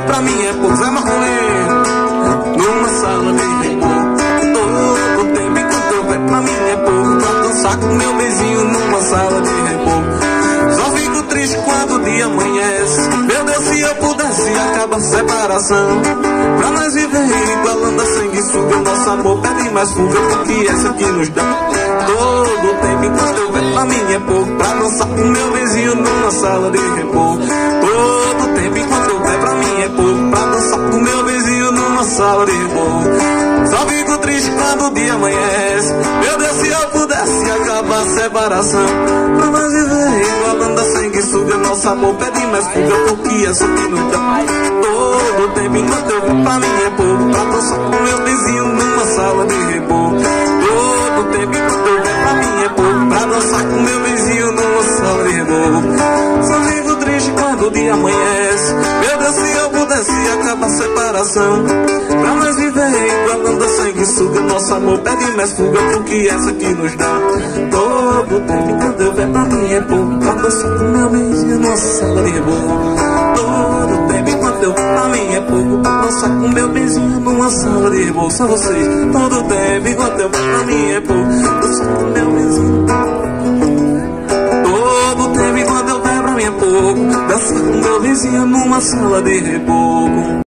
pra mim é pouco. Zé Marcolino, numa sala de repouso. Todo tempo enquanto eu ver pra mim é pouco. Pra dançar com meu vizinho numa sala de repouso. Só fico triste quando o dia amanhece. Meu Deus, se eu pudesse acaba a separação. Pra nós viver igualando a sanguessuga, nosso amor pede mais fuga, porque essa que nos dá. Todo tempo enquanto eu ver pra mim é pouco. Pra dançar com meu vizinho numa sala de repouso. Todo tempo enquanto eu ver pra mim é pouco. Pra dançar com meu vizinho numa sala de repouso. Só fico triste quando o dia amanhece. Meu Deus, se eu pudesse acabar a separação. Pra nós viver igualando a sanguessuga, nosso amor pede mais fuga, porque essa que nos dá. Todo tempo enquanto eu ver pra mim é pouco. Pra dançar com meu vizinho numa sala de repouso. Todo tempo enquanto eu ver pra mim é pouco. Pra dançar com meu vizinho numa sala de repouso. Só fico triste quando o dia amanhece. Meu Deus, se eu pudesse acabar a separação. Pra nós viver igualando a sanguessuga, nosso amor pede mais fuga, porque essa que nos dá. Todo tempo enquanto eu ver pra mim é pouco. Pra dançar com meu vizinho numa sala de repouso. Todo tempo enquanto eu ver pra mim é pouco. Pra dançar com meu vizinho numa sala de repouso. Só vocês. Todo tempo enquanto eu ver pra mim é pouco. Dançar com meu vizinho. Todo tempo enquanto eu ver pra mim é pouco. Dançar com meu vizinho numa sala de repouso.